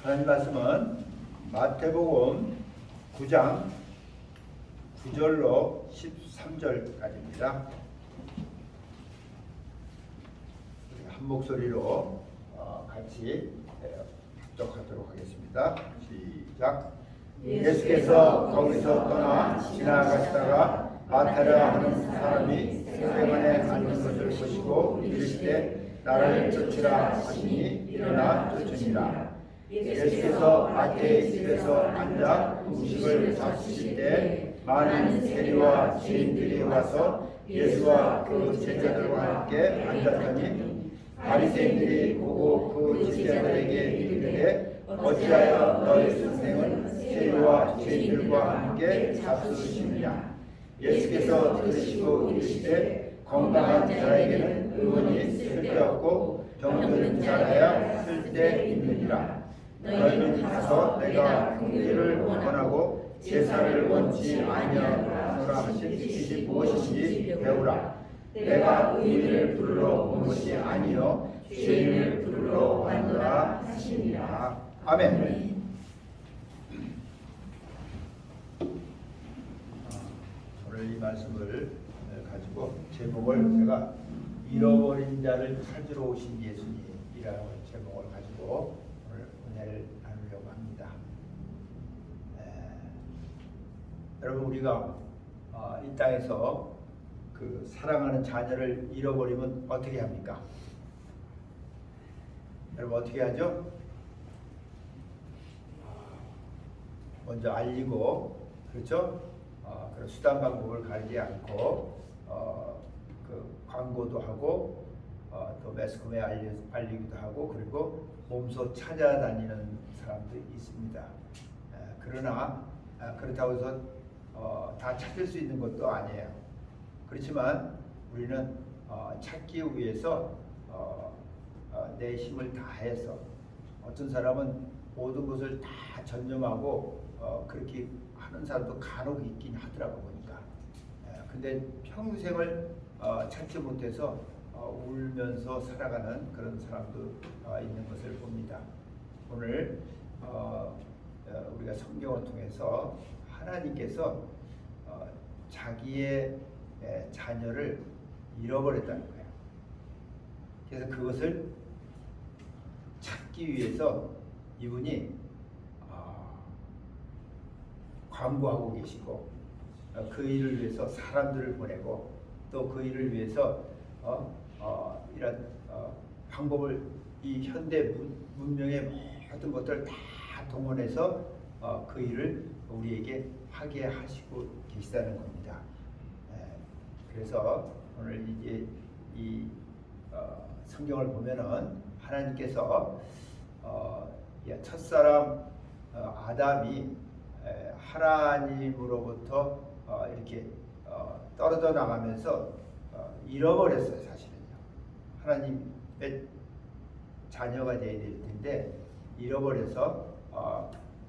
하나님 말씀은 마태복음 9장 9절로 13절까지입니다. 한 목소리로 같이 합독하도록 하겠습니다. 시작. 예수께서 거기서 떠나 지나가시다가 마타라 하는 사람이 세관에 앉은 것을 보시고 이르시되 나를 쫓으라 하시니 일어나 쫓으니라. 예수께서 마태의 집에서 앉아 음식을 잡수실 때 많은 세리와 죄인들이 와서 예수와 그 제자들과 함께 앉았더니 바리새인들이 보고 그 제자들에게 이르되 어찌하여 너희 선생은 세리와 죄인들과 함께 잡수시느냐. 예수께서 들으시고 이르시되 건강한 자에게는 의원이 쓸데없고 병든 자라야 쓸데있느니라. 너희는 가서 내가 긍휼을 원하고 제사를 원치 아니하노라 하신 뜻이 무엇인지 배우라. 내가 의인을 부르러 온 것이 아니요 죄인을 부르러 왔노라 하시니라. 아멘. 오늘 이 말씀을 가지고 제목을 제가 잃어버린 자를 찾으러 오신 예수님이라는 제목을 가지고 오늘 은혜를 나누려고 합니다. 여러분, 우리가 이 땅에서 그 사랑하는 자녀를 잃어버리면 어떻게 합니까? 여러분, 어떻게 하죠? 먼저 알리고, 그렇죠? 그런 수단 방법을 가리지 않고 그 광고도 하고 또 매스컴에 알리기도 하고, 그리고 몸소 찾아다니는 사람도 있습니다. 그러나 그렇다고 해서 다 찾을 수 있는 것도 아니에요. 그렇지만 우리는 찾기 위해서 내 힘을 다해서, 어떤 사람은 모든 것을 다 전념하고 그렇게 하는 사람도 간혹 있긴 하더라고 보니까. 근데 평생을 찾지 못해서 울면서 살아가는 그런 사람도 있는 것을 봅니다. 오늘 우리가 성경을 통해서 하나님께서 자기의 자녀를 잃어버렸다는 거예요. 그래서 그것을 찾기 위해서 이분이 광고하고 계시고, 그 일을 위해서 사람들을 보내고, 또 그 일을 위해서 이런 방법을, 이 현대 문명의 모든 것들을 다 동원해서 그 일을 우리에게 하게 하시고 계시다는 겁니다. 그래서 오늘 이제 이 성경을 보면은 하나님께서 첫사람 아담이 하나님으로부터 이렇게 떨어져 나가면서 잃어버렸어요. 사실은요, 하나님의 자녀가 되어야 될 텐데 잃어버려서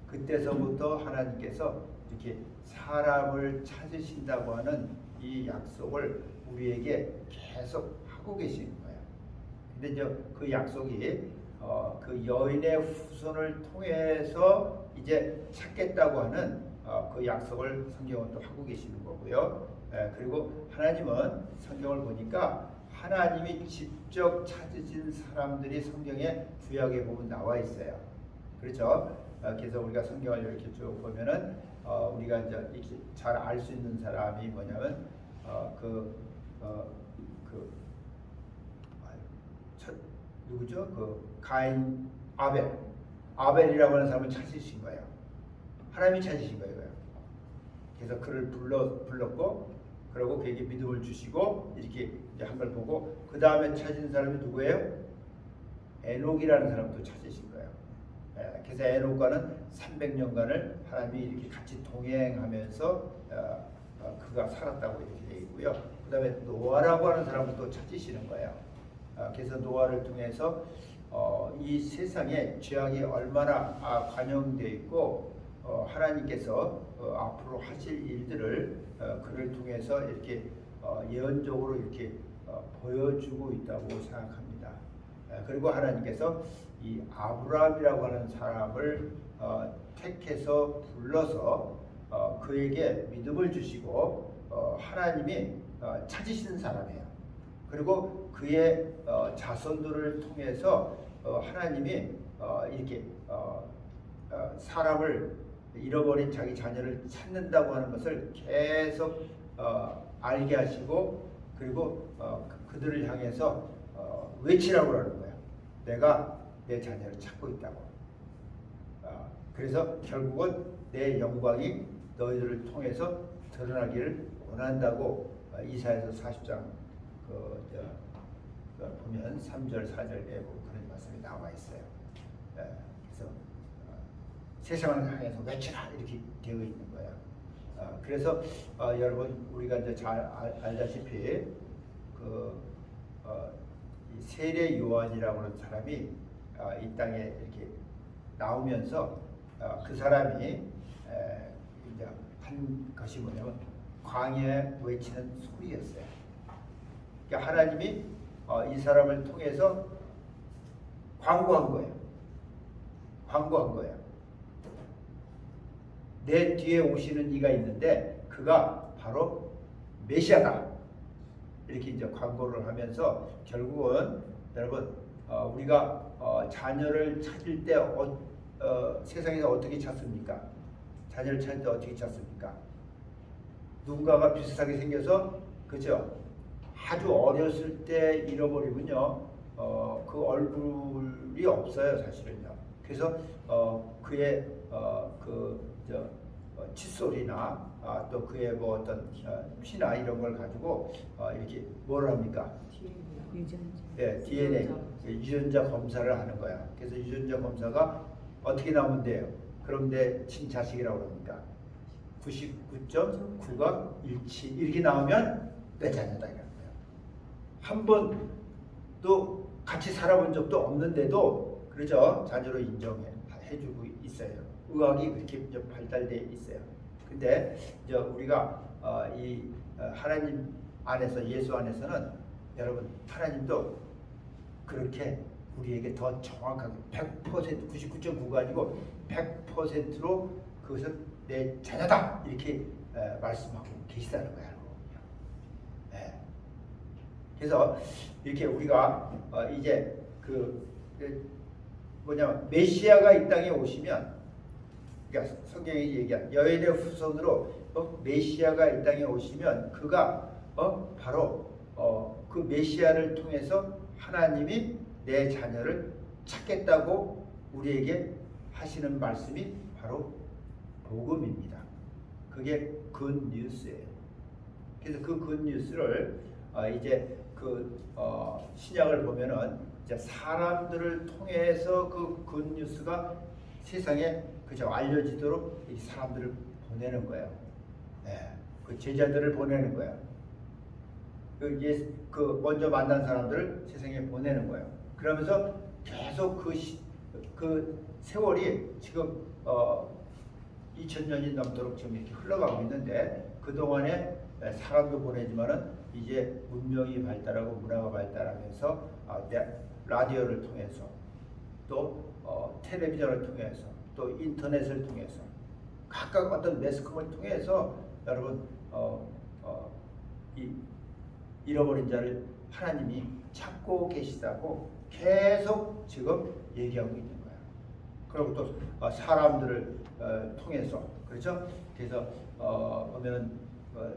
그때서부터 하나님께서 이렇게 사람을 찾으신다고 하는 이 약속을 우리에게 계속 하고 계시는 거예요. 근데 이제 그 약속이 그 여인의 후손을 통해서 이제 찾겠다고 하는 그 약속을 성경은 또 하고 계시는 거고요. 그리고 하나님은 성경을 보니까 하나님이 직접 찾으신 사람들이 성경에 구약에 보면 나와 있어요. 그렇죠? 그래서 우리가 성경을 이렇게 쭉 보면은 우리가 이제 이렇게 잘 알 수 있는 사람이 뭐냐면 누구죠? 그 가인, 아벨이라고 하는 사람을 찾으신 거예요. 하나님이 찾으신 거예요. 그래서 그를 불렀고, 그리고 그에게 믿음을 주시고, 이렇게 이제 한 걸 보고, 그 다음에 찾은 사람이 누구예요? 에녹이라는 사람도 찾으신 거예요. 그래서 에녹과는 300년간을 하나님이 이렇게 같이 동행하면서 그가 살았다고 이렇게 되어 있고요. 그 다음에 노아라고 하는 사람도 또 찾으시는 거예요. 그래서 노아를 통해서 이 세상에 죄악이 얼마나 관영되어 있고, 하나님께서 앞으로 하실 일들을 그를 통해서 이렇게 예언적으로 이렇게 보여주고 있다고 생각합니다. 그리고 하나님께서 이 아브라함이라고 하는 사람을 택해서 불러서 그에게 믿음을 주시고 하나님이 찾으시는 사람이에요. 그리고 그의 자손들을 통해서 하나님이 이렇게 사람을 잃어버린 자기 자녀를 찾는다고 하는 것을 계속 알게 하시고 그리고 그들을 향해서 외치라고 하는 거예요. 내가 내 자녀를 찾고 있다고. 그래서 결국은 내 영광이 너희들을 통해서 드러나기를 원한다고 이사야서 40장 보면 3절 4절에 그런 말씀이 나와 있어요. 그래서 세상을 향해서 외치라 이렇게 되어 있는 거예요. 그래서 여러분 우리가 이제 잘 알다시피 이 세례 요한이라고 하는 사람이 이 땅에 이렇게 나오면서 그 사람이 이제 한 것이 뭐냐면 광야에 외치는 소리였어요. 그러니까 하나님이 이 사람을 통해서 광고한 거예요. 광고한 거예요. 내 뒤에 오시는 이가 있는데 그가 바로 메시아다. 이렇게 이제 광고를 하면서 결국은 여러분 우리가 자녀를 찾을 때 세상에서 어떻게 찾습니까? 자녀를 찾을 때 어떻게 찾습니까? 누군가가 비슷하게 생겨서 그죠? 아주 어렸을 때 잃어버리면요 그 얼굴이 없어요 사실은요. 그래서 그의 칫솔이나 또 그의 뭐 어떤 피나 이런 걸 가지고 이렇게 뭘 합니까? DNA 유전자 검사를 하는 거야. 그래서 유전자 검사가 어떻게 나오면 돼요? 그럼 내 친자식이라고 합니까? 99.9가 일치 이렇게 나오면 내 자녀다 이런 거예요. 한 번도 같이 살아본 적도 없는데도 그렇죠? 자녀로 인정해주고 있어요. 의학이 그렇게 이제 발달돼 있어요. 근데 이제 우리가 이 하나님 안에서 예수 안에서는 여러분 하나님도 그렇게 우리에게 더 정확하게 100% 99.9가 아니고 100%로 그것을 내 자녀다 이렇게 말씀하고 계시다는 거예요. 네. 그래서 이렇게 우리가 이제 뭐냐면 메시아가 이 땅에 오시면 그러니까 성경이 얘기한 여인의 후손으로 메시아가 이 땅에 오시면 그가 바로 그 메시아를 통해서 하나님이 내 자녀를 찾겠다고 우리에게 하시는 말씀이 바로 복음입니다. 그게 굿뉴스예요. 그래서 그 굿뉴스를 이제 신약을 보면은 이제 사람들을 통해서 그 굿뉴스가 세상에 그저 알려지도록 이 사람들을 보내는 거예요. 네, 그 제자들을 보내는 거예요. 먼저 만난 사람들을 세상에 보내는 거예요. 그러면서 계속 그 세월이 지금 2000년이 넘도록 지금 이렇게 흘러가고 있는데 그 동안에 사람도 보내지만은 이제 문명이 발달하고 문화가 발달하면서 라디오를 통해서 또 텔레비전을 통해서 또 인터넷을 통해서 각각 어떤 매스컴을 통해서 여러분 이 잃어버린 자를 하나님이 찾고 계시다고 계속 지금 얘기하고 있는 거예요. 그리고 또 사람들을 통해서 그렇죠? 그래서 보면은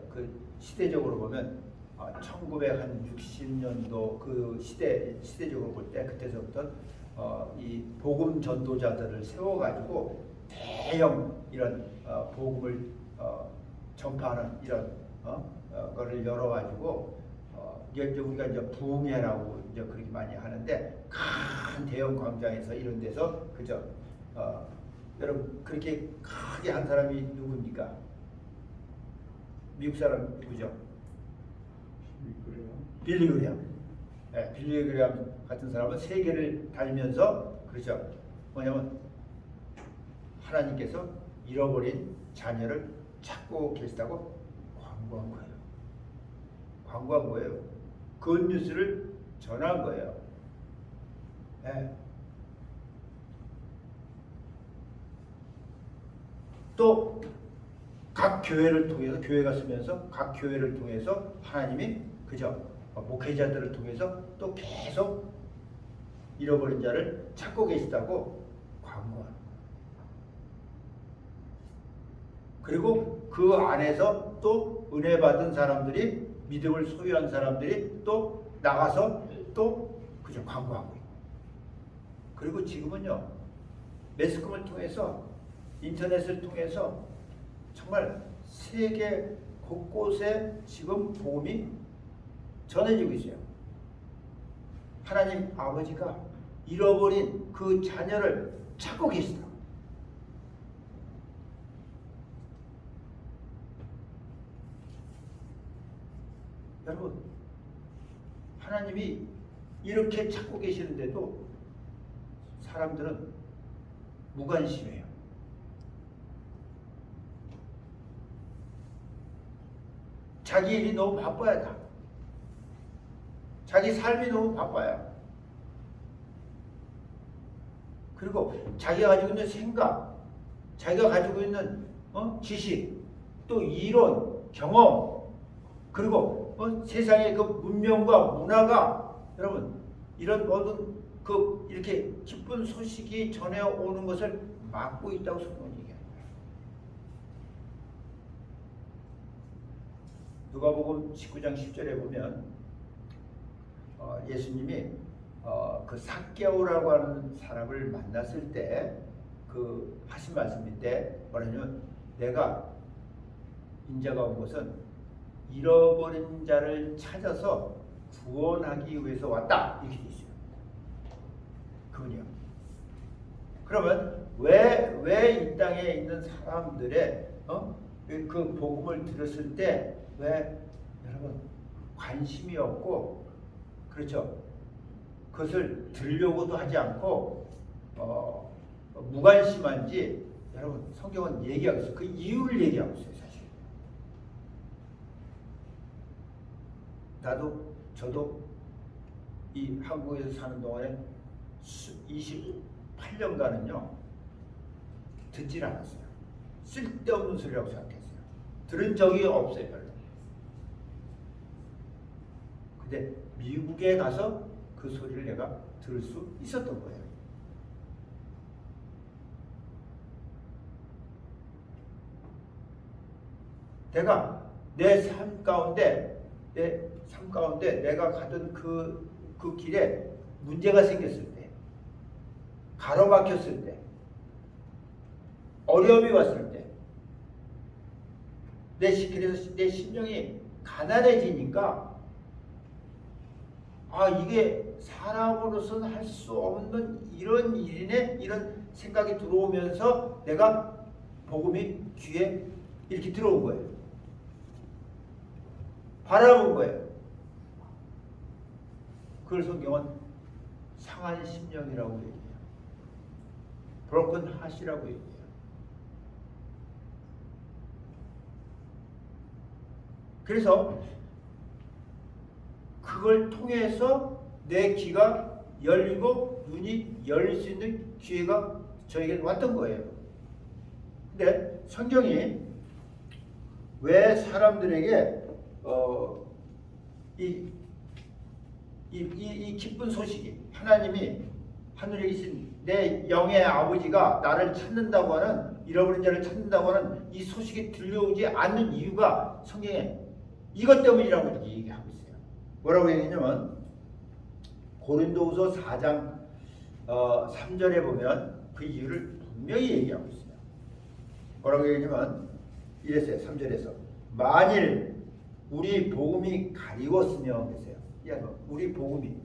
그 시대적으로 보면 1960년도 그 시대적으로 볼 때 그때서부터 이 복음 전도자들을 세워가지고 대형 이런 복음을 전파하는 이런 거를 열어가지고 이제 우리가 이제 부흥회라고 이제 그렇게 많이 하는데 큰 대형 광장에서 이런 데서 그죠? 여러분 그렇게 크게 한 사람이 누굽니까? 미국 사람 누구죠? 빌리 그레엄. 네, 빌리 그레엄 같은 사람은 세계를 다니면서 그렇죠. 뭐냐면 하나님께서 잃어버린 자녀를 찾고 계시다고 광고한 거예요. 광고한 거예요. 그 뉴스를 전한 거예요. 네. 또 각 교회를 통해서 교회가 쓰면서 각 교회를 통해서 하나님이 그저 목회자들을 통해서 또 계속 잃어버린 자를 찾고 계시다고 광고하는 거예요. 그리고 그 안에서 또 은혜 받은 사람들이 믿음을 소유한 사람들이 또 나가서 또 그저 광고하고 있고 그리고 지금은요 매스컴을 통해서 인터넷을 통해서 정말 세계 곳곳에 지금 복음이 전해지고 있어요. 하나님 아버지가 잃어버린 그 자녀를 찾고 계시다. 여러분, 하나님이 이렇게 찾고 계시는데도 사람들은 무관심해요. 자기 일이 너무 바빠야 다. 자기 삶이 너무 바빠요. 그리고 자기가 가지고 있는 생각, 자기가 가지고 있는 지식, 또 이론, 경험, 그리고 세상의 그 문명과 문화가 여러분 이런 모든 그 이렇게 기쁜 소식이 전해오는 것을 막고 있다고 성경은 얘기합니다. 누가복음 19장 10절에 보면 예수님이 그 삭개오라고 하는 사람을 만났을 때 그 하신 말씀인데 뭐냐면 내가 인자가 온 것은 잃어버린 자를 찾아서 구원하기 위해서 왔다 이렇게 돼 있어요. 그분이요. 그러면 왜 이 땅에 있는 사람들의 그 복음을 들었을 때 왜 여러분 관심이 없고 그렇죠? 그것을 들려고도 하지 않고 무관심한지 여러분 성경은 얘기하고 있어요. 그 이유를 얘기하고 있어요. 사실 저도 이 한국에서 사는 동안에 28년간은요 듣질 않았어요. 쓸데없는 소리라고 생각했어요. 들은 적이 없어요. 별로. 근데 미국에 가서 그 소리를 내가 들을 수 있었던 거예요. 내가 내 삶 가운데 내가 가던 그 길에 문제가 생겼을 때, 가로막혔을 때, 어려움이 왔을 때, 그래서 내 심령이 가난해지니까 이게 사람으로서는 할 수 없는 이런 일이네 이런 생각이 들어오면서 내가 복음이 귀에 이렇게 들어온 거예요. 바라본 거예요. 그걸 성경은 상한 심령이라고 얘기해요. broken heart이라고 얘기해요. 그래서 그걸 통해서 내 귀가 열리고 눈이 열릴 수 있는 기회가 저에게 왔던 거예요. 근데 성경이 왜 사람들에게 이 기쁜 소식이 하나님이 하늘에 계신 내 영의 아버지가 나를 찾는다고 하는 잃어버린 자를 찾는다고 하는 이 소식이 들려오지 않는 이유가 성경에 이것 때문이라고 이렇게 얘기하고 있어요. 뭐라고 얘기하냐면 고린도후서 4장 3절에 보면 그 이유를 분명히 얘기하고 있어요. 뭐라고 얘기하냐면 이랬어요. 3절에서 만일 우리 복음이 가리웠으면 그랬어요. 우리 복음이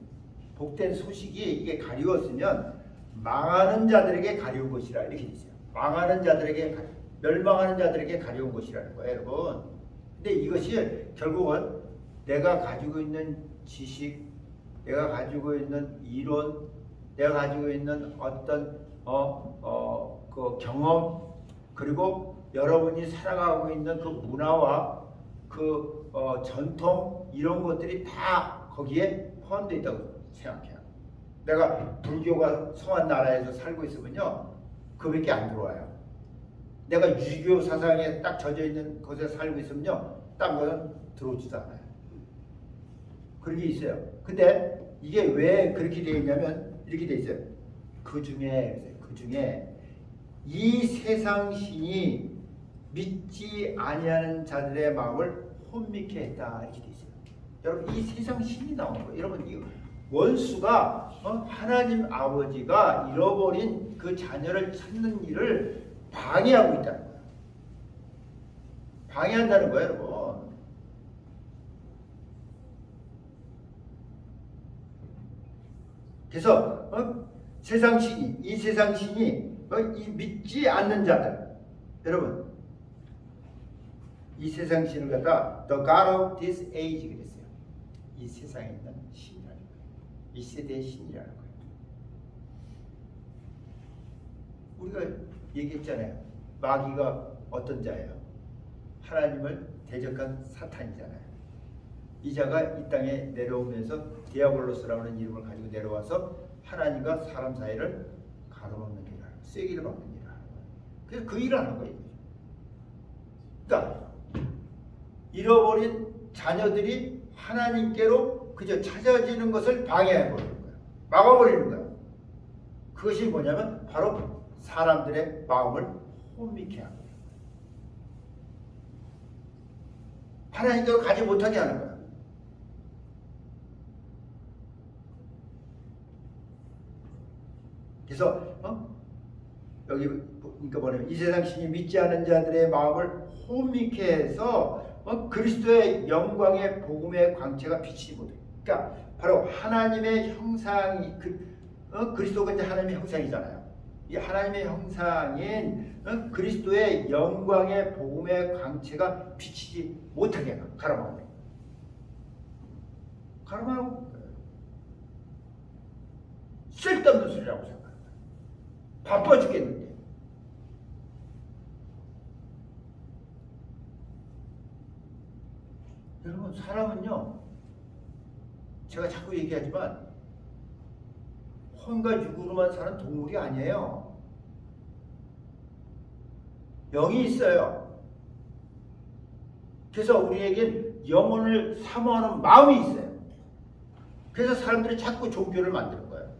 복된 소식이 이게 가리웠으면 망하는 자들에게 가리운 것이라 이렇게 있어요. 망하는 자들에게 멸망하는 자들에게 가리운 것이라는 거예요, 여러분. 근데 이것이 결국은 내가 가지고 있는 지식, 내가 가지고 있는 이론, 내가 가지고 있는 어떤 그 경험, 그리고 여러분이 살아가고 있는 그 문화와 그 전통 이런 것들이 다 거기에 포함되어 있다고 생각해요. 내가 불교가 성한 나라에서 살고 있으면요, 그밖에 안 들어와요. 내가 유교 사상에 딱 젖어 있는 곳에 살고 있으면요, 딴 거는 들어오지도 않아요. 그런 게 있어요. 근데 이게 왜 그렇게 되어 있냐면 이렇게 되어 있어요. 그 중에 이 세상 신이 믿지 아니하는 자들의 마음을 혼미케 했다 이렇게 되어 있어요. 여러분 이 세상 신이 나오는 거예요. 여러분 이 원수가 하나님 아버지가 잃어버린 그 자녀를 찾는 일을 방해하고 있다는 거예요. 방해한다는 거예요, 여러분. 그래서 세상 신이 이 세상 신이 이 믿지 않는 자들, 여러분 이 세상 신을 갖다 The God of this age 그랬어요. 이 세상에 있는 신이라는 거예요. 이 세대의 신이라는 거예요. 우리가 얘기했잖아요. 마귀가 어떤 자예요? 하나님을 대적한 사탄이잖아요. 이 자가 이 땅에 내려오면서 디아블로스라고 하는 이름을 가지고 내려와서 하나님과 사람 사이를 가로막는 일을 하는 거예요. 쐐기를 막는 일을 하는 거예요. 그래서 그 일을 하는 거예요. 그러니까 잃어버린 자녀들이 하나님께로 그저 찾아지는 것을 방해해버리는 거예요. 막아버리는 거예요. 그것이 뭐냐면 바로 사람들의 마음을 혼미케 하는 거예요. 하나님께로 가지 못하게 하는 거예요. 그래서 여기 그러니까 뭐냐면 이 세상 신이 믿지 않은 자들의 마음을 혼미케 해서 그리스도의 영광의 복음의 광채가 비치지 못해. 그러니까 바로 하나님의 형상이 그리스도가 이제 하나님의 형상이잖아요. 이 하나님의 형상인 그리스도의 영광의 복음의 광채가 비치지 못하게 가로막는 거예요. 가로막고 쓸데없는 소리라고 생각합니다. 바빠 죽겠는데. 여러분 사람은요, 제가 자꾸 얘기하지만 혼과 육으로만 사는 동물이 아니에요. 영이 있어요. 그래서 우리에겐 영혼을 사모하는 마음이 있어요. 그래서 사람들이 자꾸 종교를 만드는 거예요.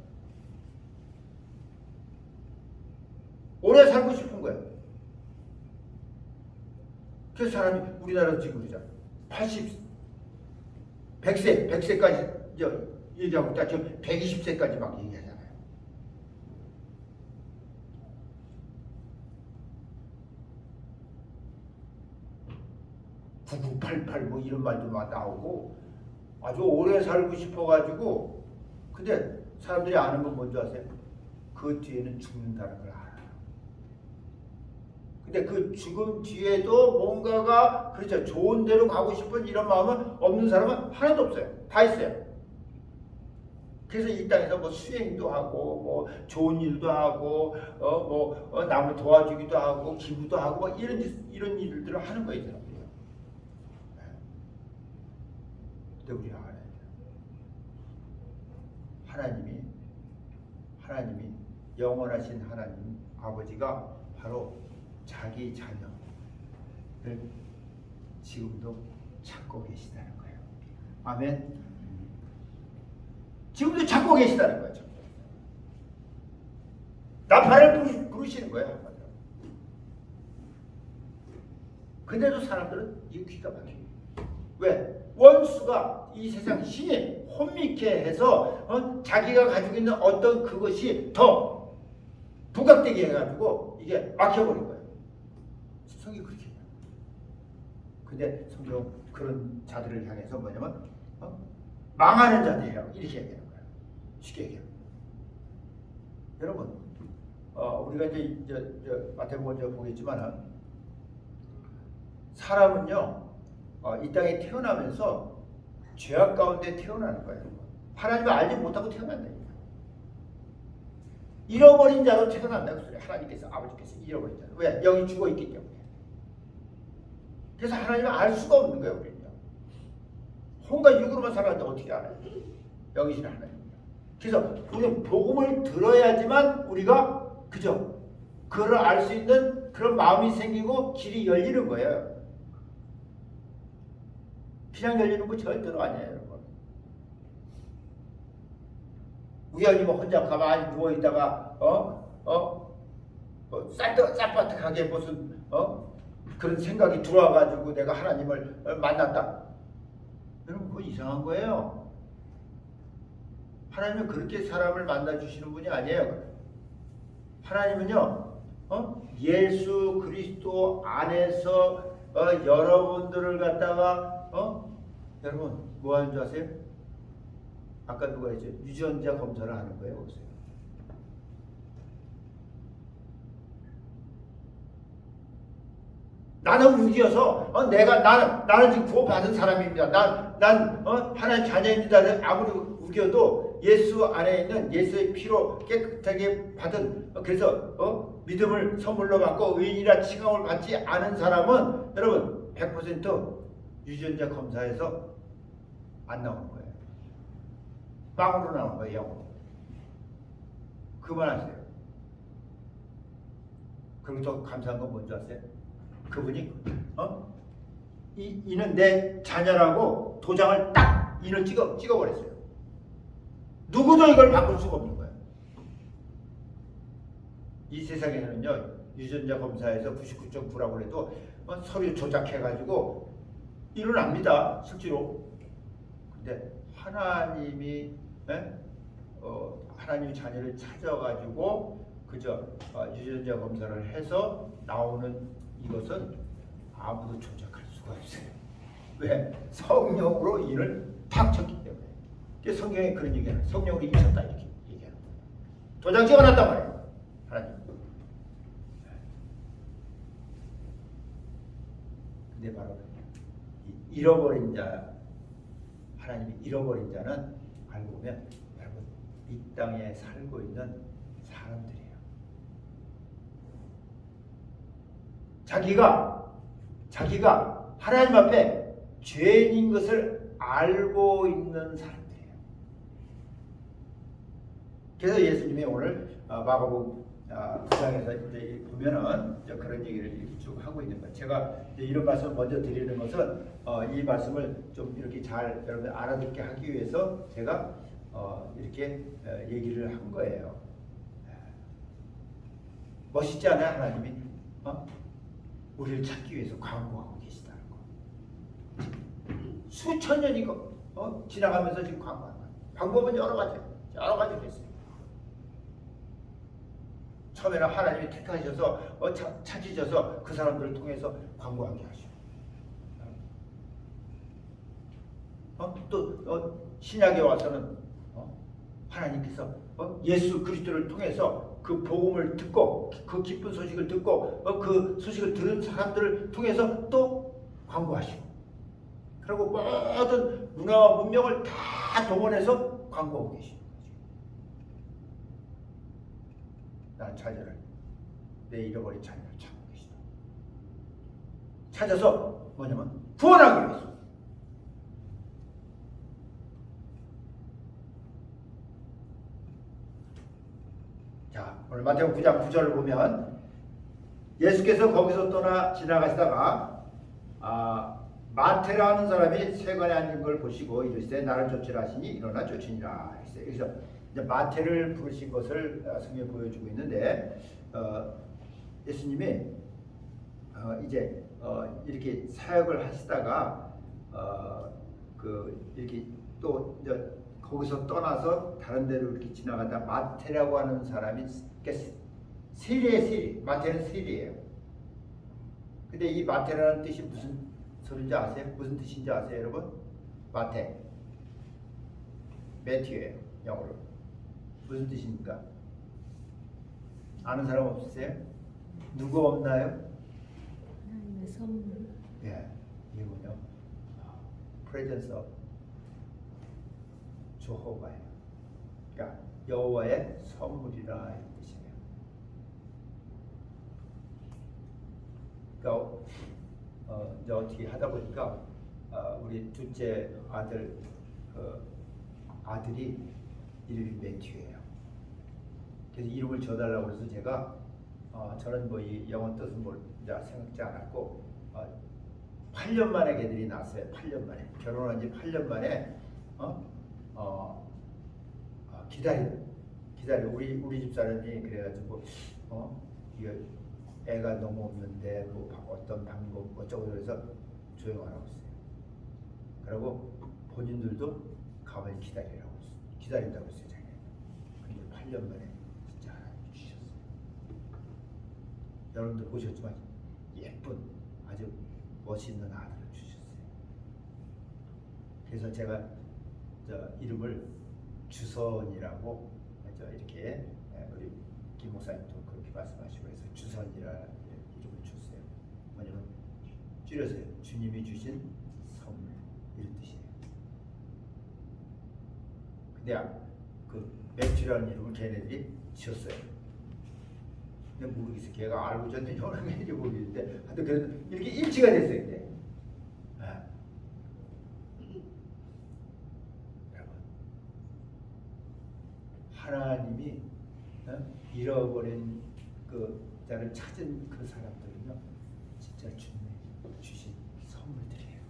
오래 살고 싶은 거예요. 그래서 사람이 우리나라도 지금 그러잖아. 100세까지 얘기하고 있다. 지금 120세까지 막 얘기하잖아요. (9988) 뭐 이런 말도 막 나오고 아주 오래 살고 싶어가지고. 근데 사람들이 아는 건 뭔지 아세요? 그 뒤에는 죽는다는 걸 알아요. 근데 그 죽음 뒤에도 뭔가가 그렇죠. 좋은 데로 가고 싶은 이런 마음은 없는 사람은 하나도 없어요. 다 있어요. 그래서 이 땅에서 뭐 수행도 하고 뭐 좋은 일도 하고 남을 도와주기도 하고 기부도 하고 뭐 이런 일들을 하는 거예요, 사람들이요. 근데 우리가 알아야 돼요. 하나님이 영원하신 하나님 아버지가 바로 자기 자녀를 지금도 찾고 계시다는 거예요. 아멘. 지금도 찾고 계시다는 거죠. 나팔을 부르시는 거예요. 근데도 사람들은 이 귀가 막혀요. 왜? 원수가 이 세상 신이 혼미케 해서 자기가 가지고 있는 어떤 그것이 더 부각되게 해가지고 이게 막혀버린 거예요. 성경이 그렇게 해요. 근데 성경 그런 자들을 향해서 뭐냐면 망하는 자들이라고 이렇게 얘기하는 거예요. 쉽게 얘기하면. 여러분 우리가 이제 마태복음 보겠지만 사람은요 이 땅에 태어나면서 죄악 가운데 태어나는 거예요. 하나님을 알지 못하고 태어난다니까. 잃어버린 자로 태어난다고 소리. 하나님께서 아버지께서 잃어버린 자. 왜? 영이 죽어 있기 때문에. 그래서 하나님을 알 수가 없는 거예요, 우리는요. 혼과 육으로만 살았는데 어떻게 알아요? 영이신 하나님. 그래서 우리는 복음을 들어야지만 우리가 그죠? 그걸 알 수 있는 그런 마음이 생기고 길이 열리는 거예요. 그냥 열리는 거 절대로 아니에요, 여러분. 우연히 뭐 혼자 가만히 누워 있다가 쌀떡쌀떡하게 무슨 그런 생각이 들어와가지고 내가 하나님을 만났다. 여러분 그건 이상한 거예요. 하나님은 그렇게 사람을 만나 주시는 분이 아니에요. 하나님은요, 예수 그리스도 안에서 여러분들을 갖다가 여러분 뭐 하는 줄 아세요? 아까 누가 했죠? 유전자 검사를 하는 거예요. 보세요. 나는 우기여서 나는 지금 구원받은 사람입니다. 난 하나님 자녀입니다. 아무리 우겨도 예수 안에 있는 예수의 피로 깨끗하게 받은 그래서 믿음을 선물로 받고 의인이라 칭함을 받지 않은 사람은 여러분 100% 유전자 검사에서 안 나오는 거예요. 빵으로 나오는 거예요. 영으로. 그만하세요. 그리고 더 감사한 건 뭔지 아세요? 그분이 이는 내 자녀라고 도장을 딱 이는 찍어버렸어요. 누구도 이걸 바꿀 수가 없는 거예요. 이 세상에는요, 유전자 검사에서 99.9라고 해도 서류 조작해가지고 일어납니다, 실제로. 근데 하나님이 하나님 자녀를 찾아가지고 그저 유전자 검사를 해서 나오는 이것은 아무도 조작할 수가 없어요. 왜? 성령으로 이를 탁 쳤기 때문에. 성경에 그런 얘기하는 성령으로 이쳤다 이렇게 얘기하는 거예요. 도장 찍어놨단 말이에요. 하나님. 근데 바로 잃어버린 자, 하나님이 잃어버린 자는 알고 보면 여러분 이 땅에 살고 있는 사람들이에요. 자기가 하나님 앞에 죄인인 것을 알고 있는 사람들이에요. 그래서 예수님이 오늘 마가복음 9장에서 이제 보면은 그런 얘기를 이렇게 쭉 하고 있는 거예요. 제가 이런 말씀을 먼저 드리는 것은 이 말씀을 좀 이렇게 잘 여러분 알아듣게 하기 위해서 제가 이렇게 얘기를 한 거예요. 멋있지 않아요? 하나님이 우리를 찾기 위해서 광고하고 계시다는 거. 수천 년이 지나가면서 지금 광고하는 거예요. 방법은 여러 가지로 했어요. 처음에는 하나님이 택하셔서 찾으셔서 그 사람들을 통해서 광고하게 하시고 또 신약에 와서는 하나님께서 예수 그리스도를 통해서 그 복음을 듣고 그 기쁜 소식을 듣고 그 소식을 들은 사람들을 통해서 또 광고하시고 그리고 모든 문화와 문명을 다 동원해서 광고하고 계시는 거죠. 난 자녀를 내 잃어버린 자녀를 찾고 계시다. 찾아서 뭐냐면 구원하기 위해서. 자, 오늘 마태복음 9장 9절을 보면 예수께서 거기서 떠나 지나가시다가 마태라는 사람이 세관에 앉은 걸 보시고 이르시되 나를 쫓으라 하시니 일어나 쫓으니라. 그래서 이제 마태를 부르신 것을 성경에 보여주고 있는데 예수님이 이제 이렇게 사역을 하시다가 이렇게 또 이제 거기서 떠나서 다른 데로 이렇게 지나가다 마태라고 하는 사람이 세리예요. 마태는 세리예요. 근데 이 마태라는 뜻이 무슨 소리인지 아세요? 무슨 뜻인지 아세요, 여러분? 마태, 매튜예요, 영어로. 무슨 뜻입니까? 아는 사람 없으세요? 누구 없나요? 하나님의 선물. 예, 이게 뭐냐? Presence of 조호바예요. 그러니까 여호와의 선물이라 이런 뜻이에요. 그러니까 이제 어떻게 하다 보니까 우리 둘째 아들 아들이 이름이 매튜예요. 그래서 이름을 줘달라고 해서 제가 저는 뭐 이 영어 뜻은 뭘 이제 생각지 않았고 8년 만에 걔들이 낳았어요. 8년 만에 결혼한 지 8년 만에 기다려 우리 집 사람이 그래가지고 이거 애가 너무 없는데 뭐 어떤 방법 어쩌고 그래서 조용하라고 했어요. 그리고 본인들도 가만히 기다린다고 했어요. 자기. 근데 8년 만에 진짜 하나님 주셨어요. 여러분들 보셨지만 예쁜 아주 멋있는 아들을 주셨어요. 그래서 제가 이름을 주선이라고 이렇게 우리 김 목사님도 그렇게 말씀하시고 해서 주선이라는 이름을 줬어요. 뭐냐면 줄여서요. 주님이 주신 선물 이런 뜻이에요. 근데 그 맥주라는 이름을 걔네들이 지었어요. 근데 모르겠어요. 걔가 알고 졌는지 모르겠는지 모르겠는데 하여튼 그래도 이렇게 일치가 됐어요. 근데. 하나님이 잃어버린 그 자를 찾은 그 사람들은요 진짜 주님이 주신 선물들이에요.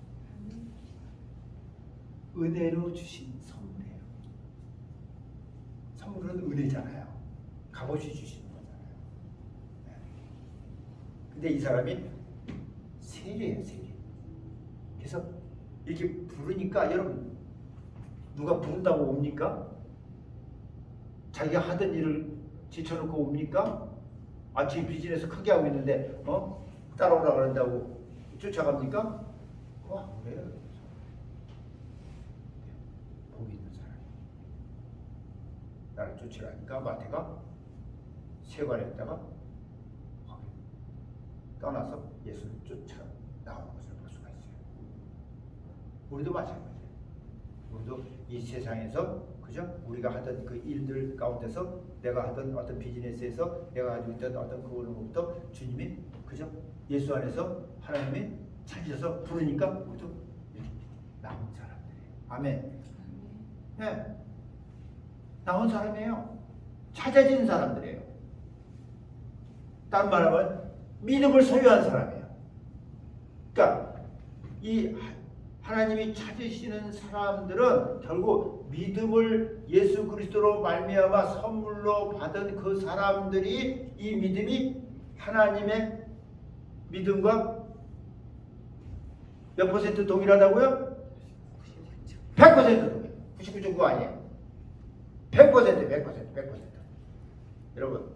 은혜로 주신 선물이에요. 선물은 은혜잖아요. 값없이 주시는 거잖아요. 근데 이 사람이 세리예요. 세리. 그래서 이렇게 부르니까 여러분 누가 부른다고 옵니까? 자기가 하던 일을 지쳐놓고 옵니까? 지금 비즈니스 크게 하고 있는데 따라오라 그런다고 쫓아갑니까? 그래요. 복이 있는 사람이 나를 쫓으라니까 마태가 세관에다가 떠나서 예수를 쫓아 나오는 것을 볼 수가 있어요. 우리도 마찬가지예요. 우리도 이 세상에서 그죠? 우리가 하던 그 일들 가운데서 내가 하던 어떤 비즈니스에서 내가 가지고 있던 어떤 그거로부터 주님이 그죠? 예수 안에서 하나님이 찾으셔서 부르니까 우리도 이렇게 나온 사람들이에요. 아멘. 네. 나온 사람이에요. 찾아진 사람들이에요. 다른 말하면 믿음을 소유한 사람이에요. 그러니까 이 하나님이 찾으시는 사람들은 결국 믿음을 예수 그리스도로 말미암아 선물로 받은 그 사람들이 이 믿음이 하나님의 믿음과 몇 퍼센트 동일하다고요? 100% 동일. 99 정도 아니에요. 100%. 여러분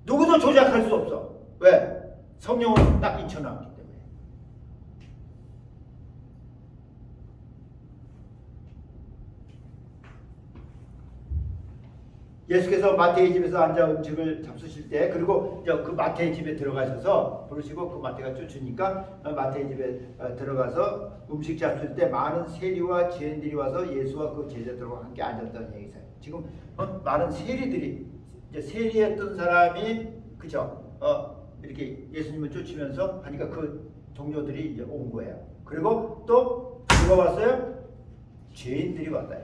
누구도 조작할 수 없어. 왜? 성령은 딱 인쳐놨기 때문에. 예수께서 마태의 집에서 앉아 음식을 잡수실 때 그리고 그 마태의 집에 들어가셔서 부르시고 그 마태가 쫓으니까 마태의 집에 들어가서 음식 잡술 때 많은 세리와 죄인들이 와서 예수와 그 제자들과 함께 앉았다는 얘기죠. 지금 많은 세리들이 이제 세리했던 사람이 그죠? 이렇게 예수님을 쫓으면서 하니까 그 동료들이 이제 온 거예요. 그리고 또 누가 왔어요? 죄인들이 왔다.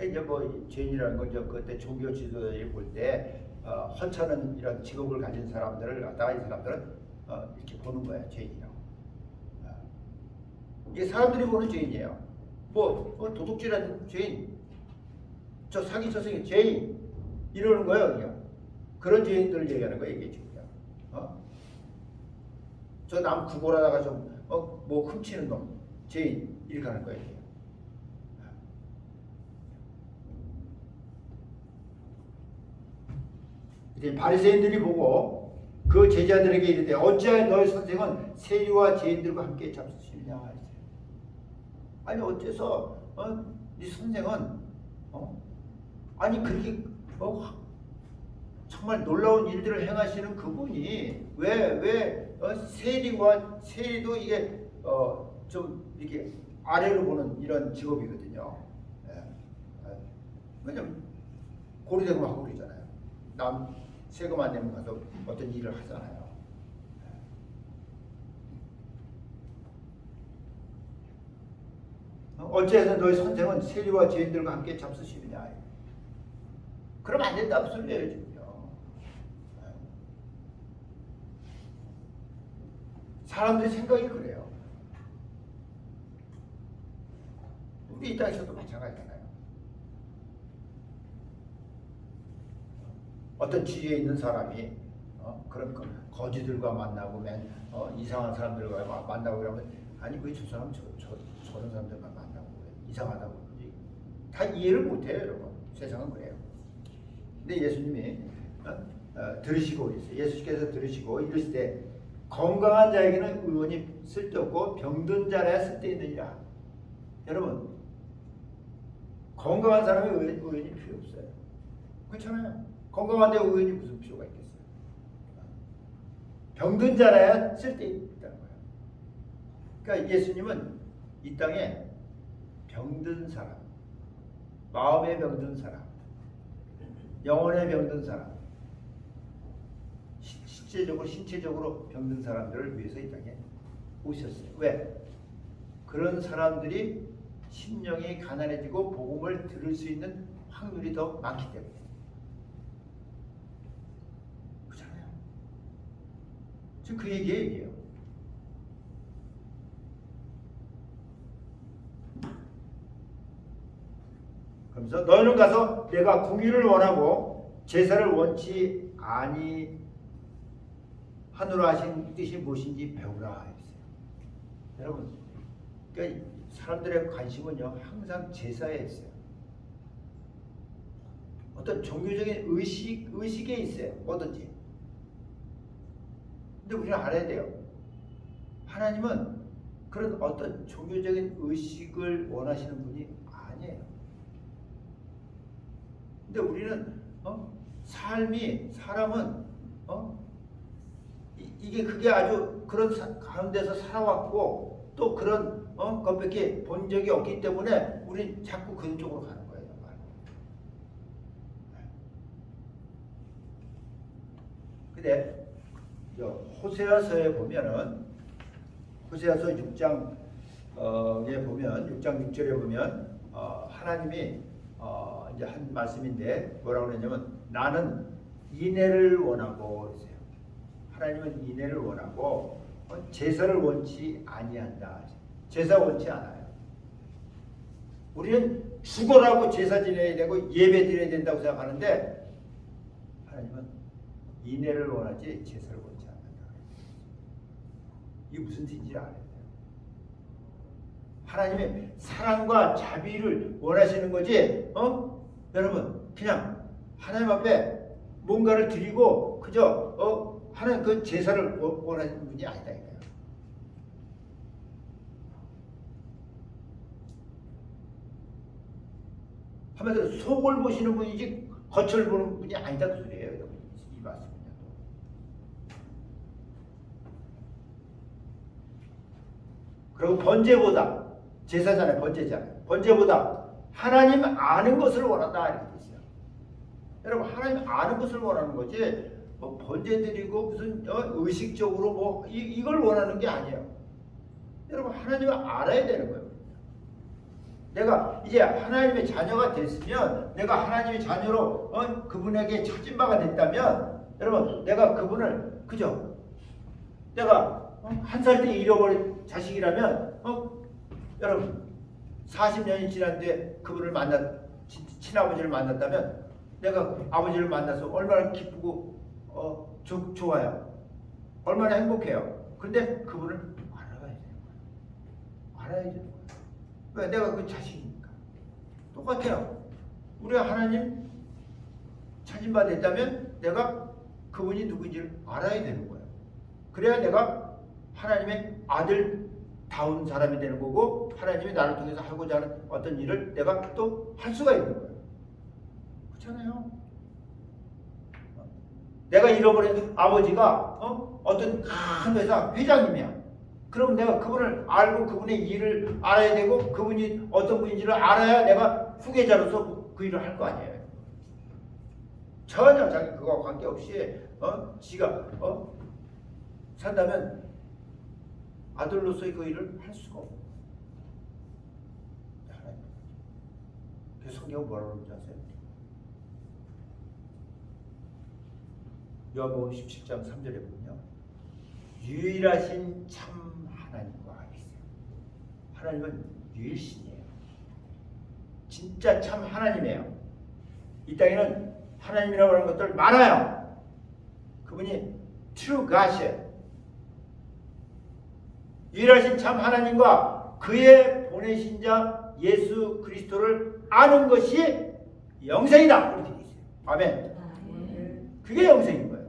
이제 뭐 죄인이라는 건 이제 그때 종교 지도자들이 볼 때 헌천한 이런 직업을 가진 사람들을 갖다가 이 사람들은 이렇게 보는 거예요. 죄인이라고. 이게 사람들이 보는 죄인이에요. 뭐 도둑질하는 죄인, 저 사기 저승의 죄인 이러는 거예요. 그냥. 그런 죄인들을 얘기하는 거예요. 이게 지금. 저 남 구걸하다가 좀 뭐 훔치는 놈 죄인 이렇게 하는 거예요. 이제 바리새인들이 보고 그 제자들에게 이르되 어찌하여 너희 선생은 세리와 죄인들과 함께 잡수시느냐 하였어요. 아니 어째서 네 선생은 아니 그렇게 정말 놀라운 일들을 행하시는 그분이 왜 세리도 이게 좀 이렇게 아래로 보는 이런 직업이거든요. 왜냐면 고리대금 하고 그러잖아요. 남 세금 안 내면 가서 어떤 일을 하잖아요. 어째서 너희 선생은 세리와 죄인들과 함께 잡수시느냐. 그럼 안 된다 무슨 소리예요 지금요. 사람들의 생각이 그래요. 우리 이 땅에서도 마찬가지잖아요. 어떤 지위에 있는 사람이 그런 거지들과 만나고 이상한 사람들과 만나고 그러면 아니 왜 저 사람 저런 사람들만 만나고 이상하다고 다 이해를 못해요 여러분. 세상은 그래요. 근데 예수님이 들으시고 있어요. 예수께서 들으시고 이르시되 건강한 자에게는 의원이 쓸데없고 병든 자라야 쓸데있느니라. 여러분 건강한 사람이 의원이 필요 없어요. 그렇잖아요. 건강한데 의원이 무슨 필요가 있겠어요. 병든 자라야 쓸데있다는 거예요. 그러니까 예수님은 이 땅에 병든 사람, 마음에 병든 사람, 영혼에 병든 사람, 실제적으로 신체적으로 병든 사람들을 위해서 이 땅에 오셨어요. 왜? 그런 사람들이 심령이 가난해지고 복음을 들을 수 있는 확률이 더 많기 때문에. 그렇잖아요. 지금 그 얘기예요. 그러면서 너희는 가서 내가 공의를 원하고 제사를 원치 아니하노라 하신 뜻이 무엇인지 배우라 했어요. 여러분, 그러니까 사람들의 관심은요 항상 제사에 있어요. 어떤 종교적인 의식에 있어요. 뭐든지. 근데 우리는 알아야 돼요. 하나님은 그런 어떤 종교적인 의식을 원하시는 분이 아니에요. 근데 우리는 사람은 이게 그게 아주 그런 가운데서 살아왔고 또 그런 것밖에 본 적이 없기 때문에 우리 자꾸 그쪽으로 가는 거예요. 근데 호세아서에 보면은 호세아서 6장에 보면 6장 6절에 보면 하나님이 이제 한 말씀인데 뭐라고 그러냐면 나는 인애를 원하고 그러세요. 하나님은 인애를 원하고 제사를 원치 아니한다. 제사 원치 않아요. 우리는 죽어라고 제사 지내야 되고 예배 드려야 된다고 생각하는데 하나님은 인애를 원하지 제사를 원치 않는다. 이게 무슨 뜻인지 알아야 돼요. 하나님의 사랑과 자비를 원하시는 거지. 여러분 그냥 하나님 앞에 뭔가를 드리고 그저 하는 그 제사를 원하시는 분이 아니다 이거예요. 한마디로 속을 보시는 분이지 겉을 보는 분이 아니다 그 소리예요. 여러분 이 말씀은요. 그리고 번제보다 제사잖아요. 번제보다 하나님 아는 것을 원한다 이렇게 있어요. 여러분 하나님 아는 것을 원하는 거지 뭐 번제 드리고 무슨 의식적으로 뭐 이걸 원하는 게 아니에요. 여러분 하나님을 알아야 되는 거예요. 내가 이제 하나님의 자녀가 됐으면 내가 하나님의 자녀로 그분에게 찾은 바가 됐다면 여러분 내가 그분을 그죠? 내가 한 살 때 잃어버린 자식이라면 여러분 40년이 지난 뒤에 그분을 친아버지를 만났다면 내가 아버지를 만나서 얼마나 기쁘고 좋아요. 얼마나 행복해요. 근데 그분을 알아가야 되는 거예요. 알아야 되는 거예요. 왜? 내가 그 자식이니까. 똑같아요. 우리가 하나님 찾은 바 됐다면 내가 그분이 누구인지를 알아야 되는 거예요. 그래야 내가 하나님의 아들다운 사람이 되는 거고 하나님이 나를 통해서 하고자 하는 어떤 일을 내가 또 할 수가 있는 거예요. 그렇잖아요. 내가 잃어버린 아버지가 어떤 큰 회사 회장님이야. 그럼 내가 그분을 알고 그분의 일을 알아야 되고 그분이 어떤 분인지를 알아야 내가 후계자로서 그 일을 할 거 아니에요. 전혀 자기 그거와 관계없이 지가 산다면 아들로서의 그 일을 할 수가 없고 그 성경은 뭐라고 그러는지 아세요? 요한복음 17장 3절에 보면요, 유일하신 참 하나님과 있어요. 하나님은 유일신이에요. 진짜 참 하나님이에요. 이 땅에는 하나님이라고 하는 것들 많아요. 그분이 true God이에요. 유일하신 참 하나님과 그의 보내신 자 예수 그리스도를 아는 것이 영생이다. 이렇게 돼 있어요. 아멘. 그게 영생인 거예요.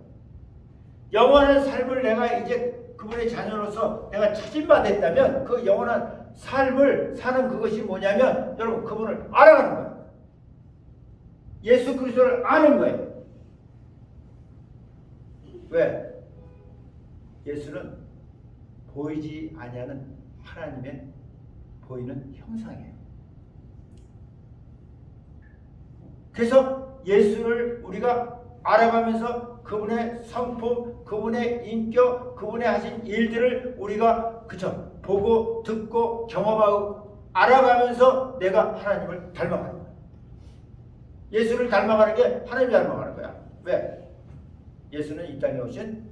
영원한 삶을 내가 이제 그분의 자녀로서 내가 찾은 바 됐다면 그 영원한 삶을 사는 그것이 뭐냐면 여러분 그분을 알아가는 거예요. 예수 그리스도를 아는 거예요. 왜? 예수는 보이지 아니하는 하나님의 보이는 형상이에요. 그래서 예수를 우리가 알아가면서 그분의 성품, 그분의 인격, 그분의 하신 일들을 우리가 그저 보고 듣고 경험하고 알아가면서 내가 하나님을 닮아가는 거야. 예수를 닮아가는 게 하나님을 닮아가는 거야. 왜? 예수는 이 땅에 오신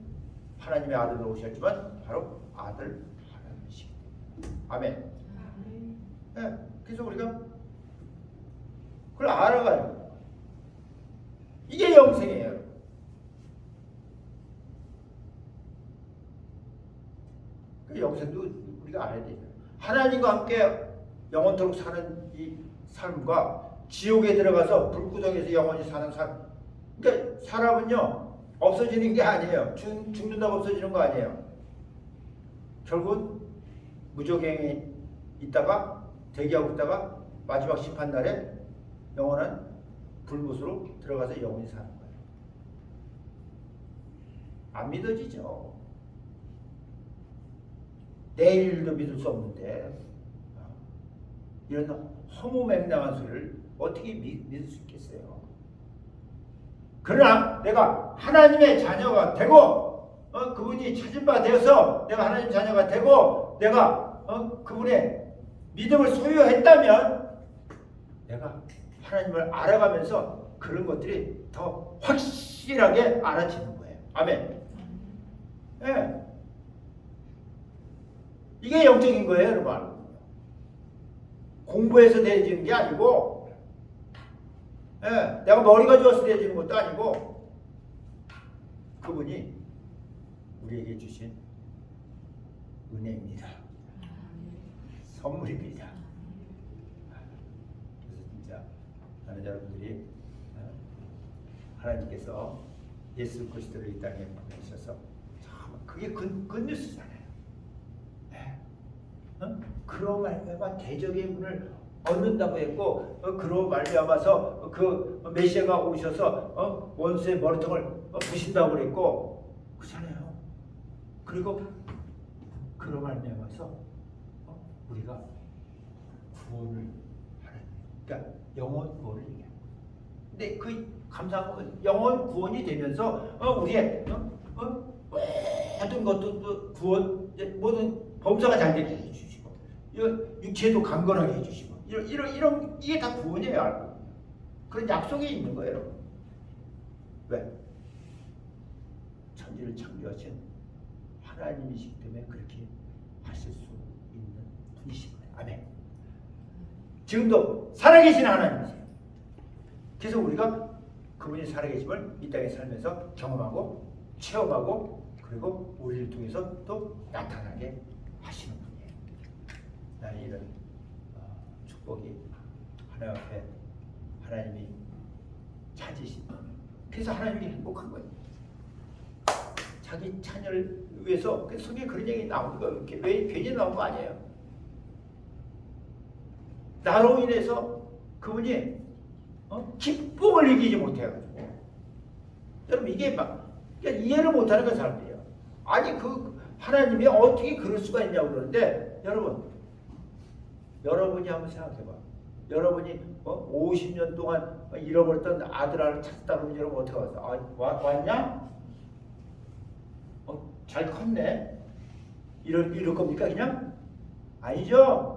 하나님의 아들로 오셨지만 바로 아들 하나님이시기 때문에. 아멘. 네, 그래서 우리가 그걸 알아가요. 이게 영생이에요. 그 영생도 우리가 알아야 돼요. 하나님과 함께 영원토록 사는 이 삶과 지옥에 들어가서 불구덩이에서 영원히 사는 삶. 그러니까 사람은요 없어지는 게 아니에요. 죽는다고 없어지는 거 아니에요. 결국은 무저갱에 있다가 대기하고 있다가 마지막 심판날에 영원한 불못으로 들어가서 영원히 사는 거예요. 안 믿어지죠. 내일도 믿을 수 없는데 이런 허무맹랑한 소리를 어떻게 믿을 수 있겠어요? 그러나 내가 하나님의 자녀가 되고 그분이 찾은 바 되어서 내가 하나님 자녀가 되고 내가 그분의 믿음을 소유했다면 내가 하나님을 알아가면서 그런 것들이 더 확실하게 알아지는 거예요. 아멘. 네. 이게 영적인 거예요, 여러분. 공부해서 되어지는 게 아니고, 내가 머리가 좋아서 되어지는 것도 아니고, 그분이 우리에게 주신 은혜입니다. 선물입니다. 그래서 진짜 나는 여러분들이 하나님께서 예수 그리스도를 이 땅에 보내셔서 참 그게 굿뉴스잖아요. 그로 말미암아 대적의 문을 얻는다고 했고 그로 말미암아서 그 메시아가 오셔서 원수의 머리통을 부신다고 그랬고 그렇잖아요. 그리고 그로 말미암아서 우리가 구원을 하는, 그러니까 영원 구원을 얘기해요. 근데 그 감사한 건 영원 구원이 되면서 우리의 모든 것도 구원, 모든 범사가 잘 되게 해주시고, 육체도 강건하게 해주시고, 이런 이게 다 구원이에요, 알고. 그런 약속이 있는 거예요, 여러분. 왜? 천지를 창조하신 하나님이시기 때문에 그렇게 하실 수 있는 분이신 거예요. 아멘. 지금도 살아계신 하나님이세요. 그래서 우리가 그분이 살아계심을 이 땅에 살면서 경험하고 체험하고 그리고 우리를 통해서 또 나타나게 하시는 분이에요. 나는 이런 축복이 하나님 앞에 하나님이 찾으신, 그래서 하나님이 행복한 거예요. 자기 자녀를 위해서 그 성경에 그런 얘기 나오는 거예요. 왜 괜히 나온 거 아니에요. 나로 인해서 그분이 기쁨을 이기지 못해가지고, 여러분 이게 막 그러니까 이해를 못하는 건 사람들이에요. 아니 그 하나님이 어떻게 그럴 수가 있냐고 그러는데, 여러분이 한번 생각해봐. 여러분이 50년 동안 잃어버렸던 아들 하나 찾았다 그러면 여러분 어떻게 왔어? 왔냐? 잘 컸네. 이럴 겁니까 그냥? 아니죠.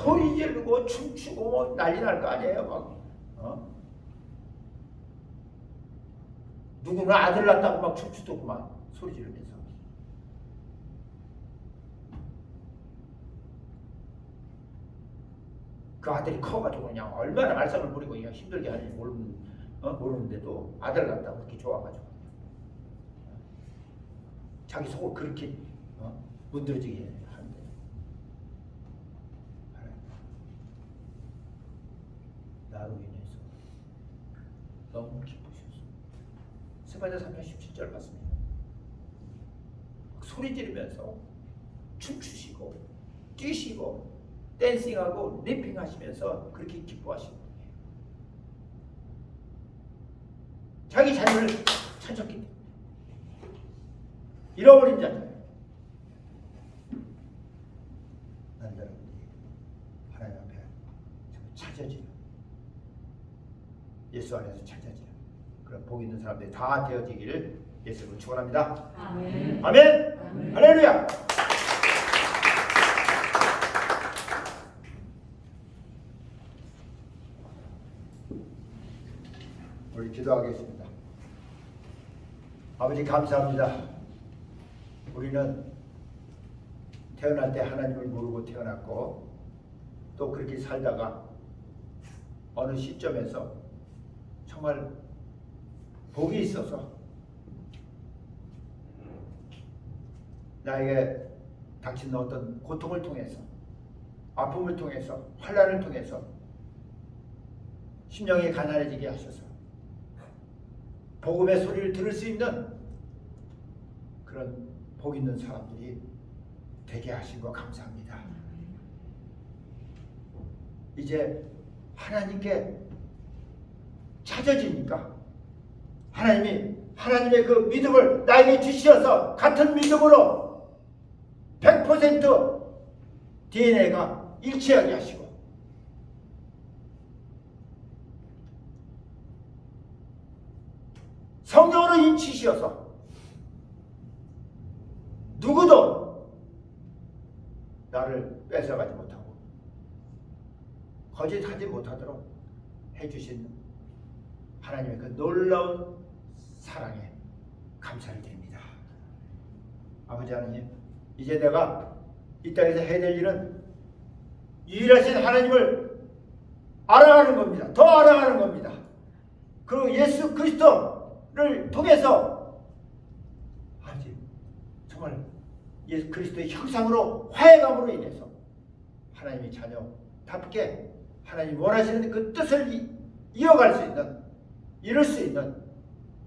소리 지르고 춤추고 뭐 난리 날 거 아니에요. 막 누구는 아들 낳았다고 막 춤추더구만 소리 지르면서. 그 아들이 커가지고 그냥 얼마나 말썽을 부리고 그냥 힘들게 하는지 모르는데도 아들 낳았다고 그렇게 좋아가지고 자기 속을 그렇게 문드러지게 하는데 나로 인해서 너무 기쁘셨어. 스바냐 3장 17절 봤습니다. 소리 지르면서 춤추시고 뛰시고 댄싱하고 래핑하시면서 그렇게 기뻐하시는 분이에요. 자기 자녀를 찾았기 때문에. 잃어버린 자녀예요. 나는 여러분들이 하나님 앞에 찾아지는, 예수 안에서 찾아지는 그런 복 있는 사람들이 다 되어지기를 예수로 축원합니다. 아멘. 아멘. 아멘. 할렐루야. 우리 기도하겠습니다. 아버지 감사합니다. 우리는 태어날 때 하나님을 모르고 태어났고 또 그렇게 살다가 어느 시점에서 정말 복이 있어서 나에게 닥친 어떤 고통을 통해서 아픔을 통해서 환난을 통해서 심령이 가난해지게 하셔서 복음의 소리를 들을 수 있는 그런 복 있는 사람들이 되게 하신 거 감사합니다. 이제 하나님께 찾아지니까 하나님의 그 믿음을 나에게 주시어서 같은 믿음으로 100% DNA가 일치하게 하시고 성령으로 인치시어서 누구도 나를 뺏어가지 못하고 거짓하지 못하도록 해주신 하나님의 그 놀라운 사랑에 감사를 드립니다. 아버지 하나님, 이제 내가 이 땅에서 해야 될 일은 유일하신 하나님을 알아가는 겁니다. 더 알아가는 겁니다. 그 예수 그리스도를 통해서 아버지 정말 예수 그리스도의 형상으로 화해감으로 인해서 하나님의 자녀답게 하나님 원하시는 그 뜻을 이어갈 수 있는, 이룰 수 있는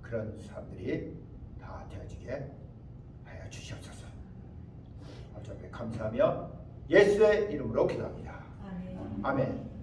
그런 사람들이 다 되어지게 하여 주시옵소서. 아버지 감사하며 예수의 이름으로 기도합니다. 아멘.